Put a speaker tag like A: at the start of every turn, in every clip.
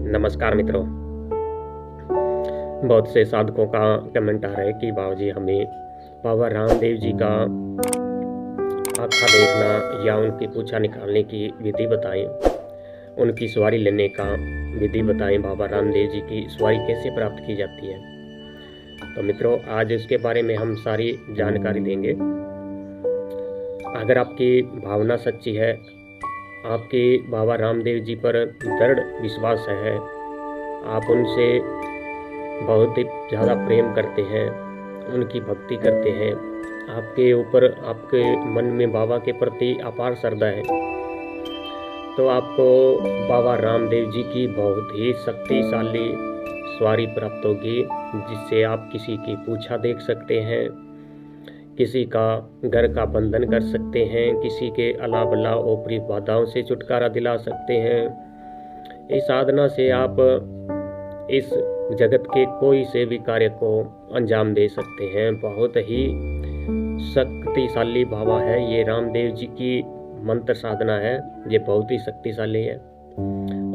A: नमस्कार मित्रों। बहुत से साधकों का कमेंट आ रहा है कि बाबा जी हमें बाबा रामदेव जी का आँखा देखना या उनकी पूछा निकालने की विधि बताएं, उनकी सवारी लेने का विधि बताएं, बाबा रामदेव जी की सवारी कैसे प्राप्त की जाती है। तो मित्रों, आज इसके बारे में हम सारी जानकारी देंगे। अगर आपकी भावना सच्ची है, आपके बाबा रामदेव जी पर दृढ़ विश्वास है, आप उनसे बहुत ही ज़्यादा प्रेम करते हैं, उनकी भक्ति करते हैं, आपके ऊपर आपके मन में बाबा के प्रति अपार श्रद्धा है, तो आपको बाबा रामदेव जी की बहुत ही शक्तिशाली सवारी प्राप्त होगी, जिससे आप किसी की पूछा देख सकते हैं, किसी का घर का बंधन कर सकते हैं, किसी के अला बला ऊपरी बाधाओं से छुटकारा दिला सकते हैं। इस साधना से आप इस जगत के कोई से भी कार्य को अंजाम दे सकते हैं। बहुत ही शक्तिशाली बाबा है ये, रामदेव जी की मंत्र साधना है, ये बहुत ही शक्तिशाली है।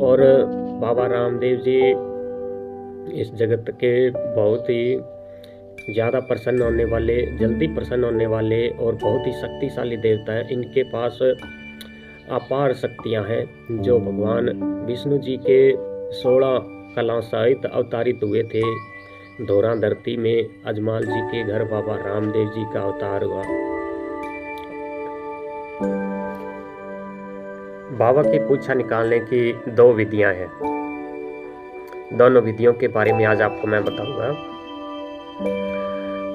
A: और बाबा रामदेव जी इस जगत के बहुत ही ज़्यादा प्रसन्न होने वाले, जल्दी प्रसन्न होने वाले और बहुत ही शक्तिशाली देवता है। इनके पास अपार शक्तियां हैं, जो भगवान विष्णु जी के 16 कला सहित अवतारित हुए थे। धोरा धरती में अजमाल जी के घर बाबा रामदेव जी का अवतार हुआ। बाबा की पूछा निकालने की 2 विधियां हैं। दोनों विधियों के बारे में आज आपको मैं बताऊंगा।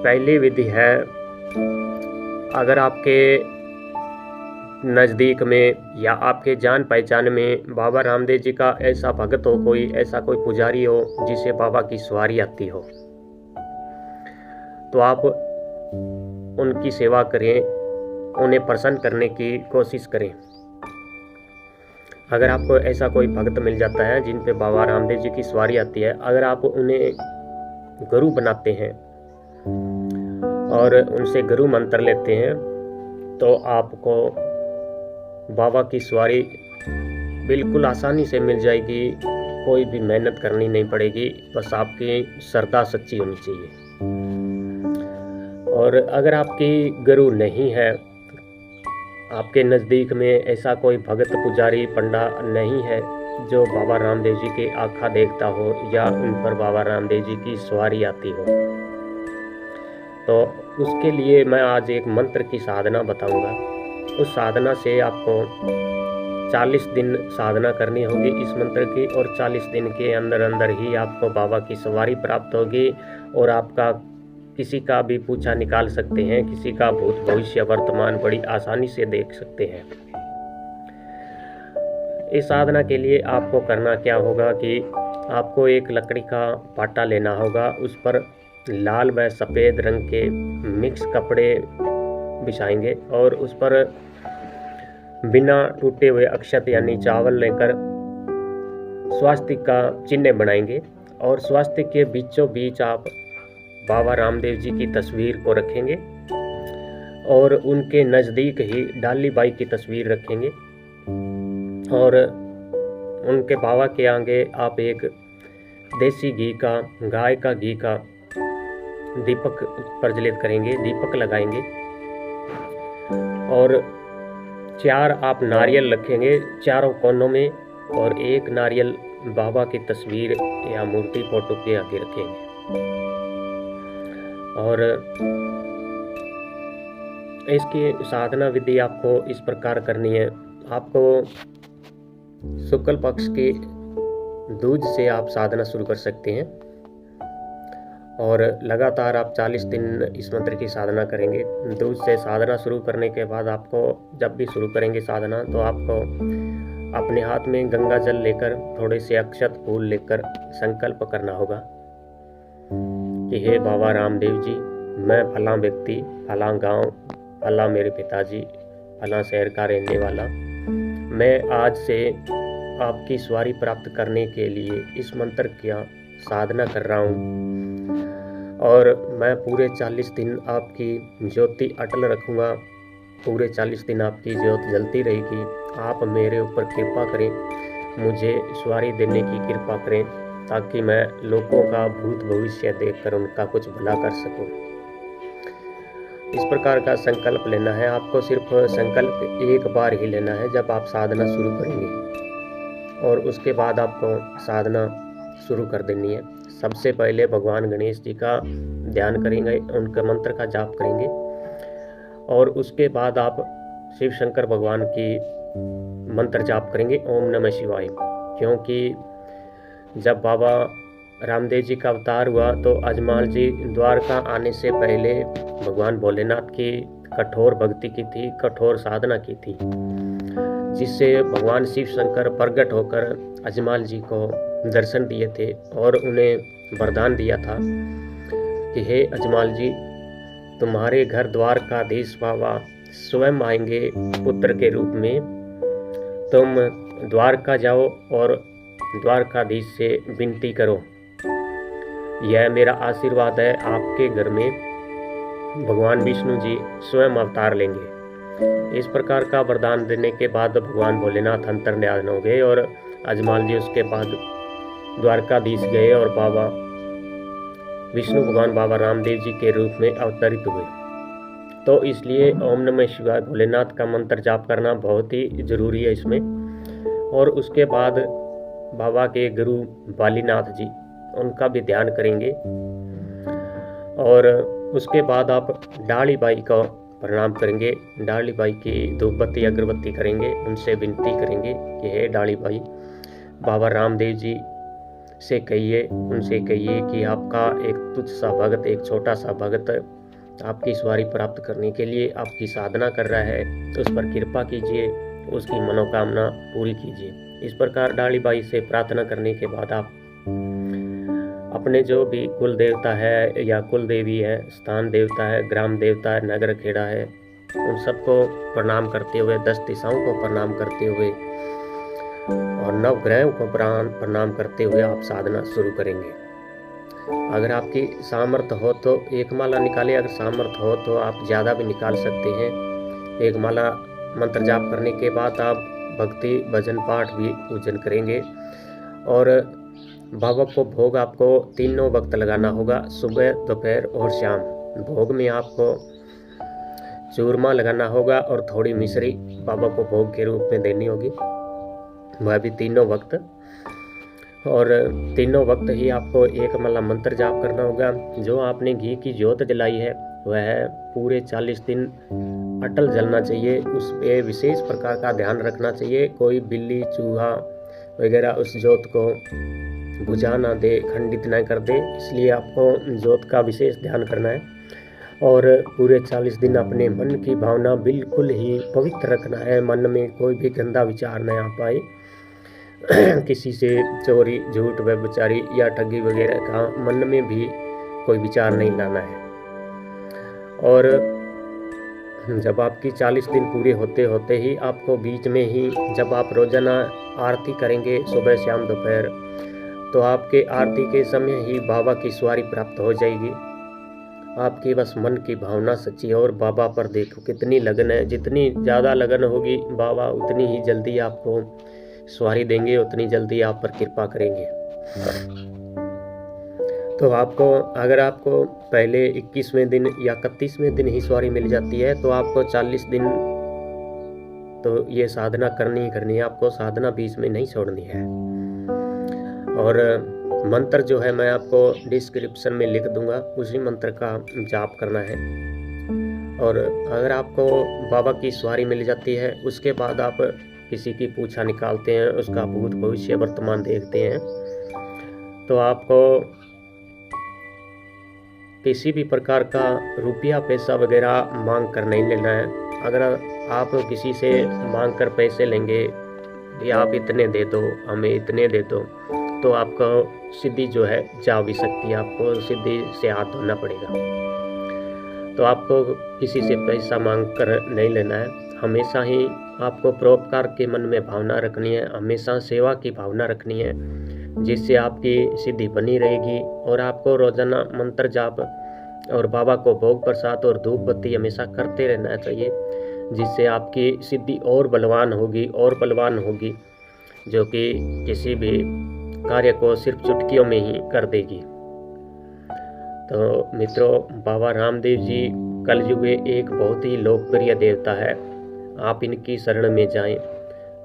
A: पहली विधि है, अगर आपके नज़दीक में या आपके जान पहचान में बाबा रामदेव जी का ऐसा भगत हो, कोई ऐसा कोई पुजारी हो जिसे बाबा की सवारी आती हो, तो आप उनकी सेवा करें, उन्हें प्रसन्न करने की कोशिश करें। अगर आपको ऐसा कोई भगत मिल जाता है जिन पे बाबा रामदेव जी की सवारी आती है, अगर आप उन्हें गुरु बनाते हैं और उनसे गुरु मंत्र लेते हैं, तो आपको बाबा की सवारी बिल्कुल आसानी से मिल जाएगी। कोई भी मेहनत करनी नहीं पड़ेगी, बस आपकी श्रद्धा सच्ची होनी चाहिए। और अगर आपकी गुरु नहीं है, आपके नज़दीक में ऐसा कोई भगत पुजारी पंडा नहीं है जो बाबा रामदेव जी के आँखा देखता हो या उन पर बाबा रामदेव जी की सवारी आती हो, तो उसके लिए मैं आज एक मंत्र की साधना बताऊंगा। उस साधना से आपको 40 दिन साधना करनी होगी इस मंत्र की, और 40 दिन के अंदर अंदर ही आपको बाबा की सवारी प्राप्त होगी और आपका किसी का भी पूछा निकाल सकते हैं, किसी का भूत भविष्य वर्तमान बड़ी आसानी से देख सकते हैं। इस साधना के लिए आपको करना क्या होगा कि आपको एक लकड़ी का पाटा लेना होगा, उस पर लाल व सफ़ेद रंग के मिक्स कपड़े बिछाएंगे और उस पर बिना टूटे हुए अक्षत यानी चावल लेकर स्वास्तिक का चिन्ह बनाएंगे और स्वास्तिक के बीचों बीच आप बाबा रामदेव जी की तस्वीर को रखेंगे और उनके नज़दीक ही डाली बाई की तस्वीर रखेंगे और उनके बाबा के आगे आप एक देसी घी का, गाय का घी का दीपक प्रज्वलित करेंगे, दीपक लगाएंगे और 4 आप नारियल रखेंगे चारों कोनों में, और एक नारियल बाबा की तस्वीर या मूर्ति फोटो के आगे रखेंगे। और इसकी साधना विधि आपको इस प्रकार करनी है। आपको शुक्ल पक्ष के दूज से आप साधना शुरू कर सकते हैं और लगातार आप 40 दिन इस मंत्र की साधना करेंगे। दूज से साधना शुरू करने के बाद आपको जब भी शुरू करेंगे साधना, तो आपको अपने हाथ में गंगा जल लेकर, थोड़े से अक्षत फूल लेकर संकल्प करना होगा कि हे बाबा रामदेव जी, मैं फलां व्यक्ति, फलां गांव, फलां मेरे पिताजी, फलां शहर का रहने वाला, मैं आज से आपकी सवारी प्राप्त करने के लिए इस मंत्र की साधना कर रहा हूँ और मैं पूरे 40 दिन आपकी ज्योति अटल रखूँगा, पूरे 40 दिन आपकी ज्योत जलती रहेगी। आप मेरे ऊपर कृपा करें मुझे सवारी देने की कृपा करें, ताकि मैं लोगों का भूत भविष्य देखकर उनका कुछ भला कर सकूं। इस प्रकार का संकल्प लेना है आपको। सिर्फ संकल्प एक बार ही लेना है जब आप साधना शुरू करेंगे, और उसके बाद आपको साधना शुरू कर देनी है। सबसे पहले भगवान गणेश जी का ध्यान करेंगे, उनके मंत्र का जाप करेंगे, और उसके बाद आप शिव शंकर भगवान की मंत्र जाप करेंगे, ओम नमः शिवाय। क्योंकि जब बाबा रामदेव जी का अवतार हुआ तो अजमाल जी द्वारका आने से पहले भगवान भोलेनाथ की कठोर भक्ति की थी, कठोर साधना की थी, जिससे भगवान शिव शंकर प्रकट होकर अजमाल जी को दर्शन दिए थे और उन्हें वरदान दिया था कि हे अजमाल जी, तुम्हारे घर द्वारकाधीश बाबा स्वयं आएंगे पुत्र के रूप में। तुम द्वारका जाओ और द्वारकाधीश से विनती करो, यह मेरा आशीर्वाद है, आपके घर में भगवान विष्णु जी स्वयं अवतार लेंगे। इस प्रकार का वरदान देने के बाद भगवान भोलेनाथ अंतर्ध्यान हो गए और अजमाल जी उसके बाद द्वारकाधीश गए और बाबा विष्णु भगवान बाबा रामदेव जी के रूप में अवतरित हुए। तो इसलिए ओम नमः शिवाय भोलेनाथ का मंत्र जाप करना बहुत ही जरूरी है इसमें। और उसके बाद बाबा के गुरु बालीनाथ जी, उनका भी ध्यान करेंगे, और उसके बाद आप डाली बाई को प्रणाम करेंगे। डाली बाई की धूपबत्ती अगरबत्ती करेंगे, उनसे विनती करेंगे कि हे डाली बाई, बाबा रामदेव जी से कहिए, उनसे कहिए कि आपका एक तुच्छ सा भगत, एक छोटा सा भगत आपकी सवारी प्राप्त करने के लिए आपकी साधना कर रहा है, तो उस पर कृपा कीजिए, उसकी मनोकामना पूरी कीजिए। इस प्रकार डाली बाई से प्रार्थना करने के बाद आप अपने जो भी कुल देवता है या कुल देवी है, स्थान देवता है, ग्राम देवता है, नगर खेड़ा है, उन सबको प्रणाम करते हुए, 10 दिशाओं को प्रणाम करते हुए और नवग्रहों को प्रणाम करते हुए आप साधना शुरू करेंगे। अगर आपकी सामर्थ्य हो तो एक माला निकालें, अगर सामर्थ्य हो तो आप ज़्यादा भी निकाल सकते हैं। एक माला मंत्र जाप करने के बाद आप भक्ति भजन पाठ भी पूजन करेंगे, और बाबा को भोग आपको तीनों वक्त लगाना होगा, सुबह, दोपहर और शाम। भोग में आपको चूरमा लगाना होगा और थोड़ी मिश्री बाबा को भोग के रूप में देनी होगी, वह भी तीनों वक्त। और तीनों वक्त ही आपको एक माला मंत्र जाप करना होगा। जो आपने घी की ज्योत जलाई है वह पूरे 40 दिन अटल जलना चाहिए, उस पर विशेष प्रकार का ध्यान रखना चाहिए, कोई बिल्ली चूहा वगैरह उस ज्योत को बुझा ना दे, खंडित ना कर दे, इसलिए आपको ज्योत का विशेष ध्यान करना है। और पूरे 40 दिन अपने मन की भावना बिल्कुल ही पवित्र रखना है, मन में कोई भी गंदा विचार न आ पाए, किसी से चोरी, झूठ, व्यभिचारी या ठगी वगैरह का मन में भी कोई विचार नहीं लाना है। और जब आपकी 40 दिन पूरे होते होते ही आपको बीच में ही, जब आप रोजाना आरती करेंगे सुबह शाम दोपहर, तो आपके आरती के समय ही बाबा की सवारी प्राप्त हो जाएगी। आपकी बस मन की भावना सच्ची, और बाबा पर देखो कितनी लगन है, जितनी ज़्यादा लगन होगी बाबा उतनी ही जल्दी आपको सवारी देंगे, उतनी जल्दी आप पर कृपा करेंगे। तो आपको, अगर आपको पहले 21वें दिन या 31वें दिन ही सवारी मिल जाती है तो आपको 40 दिन तो ये साधना करनी ही करनी है, आपको साधना बीच में नहीं छोड़नी है। और मंत्र जो है मैं आपको डिस्क्रिप्शन में लिख दूंगा, उसी मंत्र का जाप करना है। और अगर आपको बाबा की सवारी मिल जाती है, उसके बाद आप किसी की पूछा निकालते हैं, उसका भूत भविष्य वर्तमान देखते हैं, तो आपको किसी भी प्रकार का रुपया पैसा वगैरह मांग कर नहीं लेना है। अगर आप किसी से मांग कर पैसे लेंगे या आप इतने दे दो, हमें इतने दे दो, तो आपको सिद्धि जो है जा भी सकती है, आपको सिद्धि से हाथ धोना पड़ेगा। तो आपको किसी से पैसा मांग कर नहीं लेना है, हमेशा ही आपको परोपकार के मन में भावना रखनी है, हमेशा सेवा की भावना रखनी है, जिससे आपकी सिद्धि बनी रहेगी। और आपको रोजाना मंत्र जाप और बाबा को भोग प्रसाद और धूप बत्ती हमेशा करते रहना चाहिए, जिससे आपकी सिद्धि और बलवान होगी और बलवान होगी। जो कि किसी भी कार्य को सिर्फ चुटकियों में ही कर देगी। तो मित्रों, बाबा रामदेव जी कलयुग में एक बहुत ही लोकप्रिय देवता है। आप इनकी शरण में जाएं।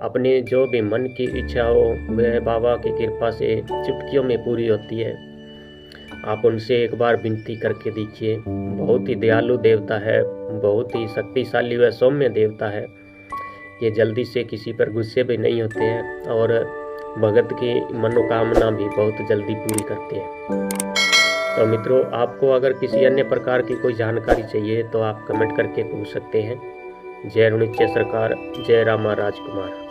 A: अपने जो भी मन की इच्छा हो वह बाबा की कृपा से चुटकियों में पूरी होती है। आप उनसे एक बार विनती करके देखिए। बहुत ही दयालु देवता है, बहुत ही शक्तिशाली व सौम्य देवता है। ये जल्दी से किसी पर गुस्से भी नहीं होते हैं और भगत की मनोकामना भी बहुत जल्दी पूरी करते हैं। तो मित्रों, आपको अगर किसी अन्य प्रकार की कोई जानकारी चाहिए तो आप कमेंट करके पूछ सकते हैं। जय रुणिच्य सरकार, जय रामा राजकुमार।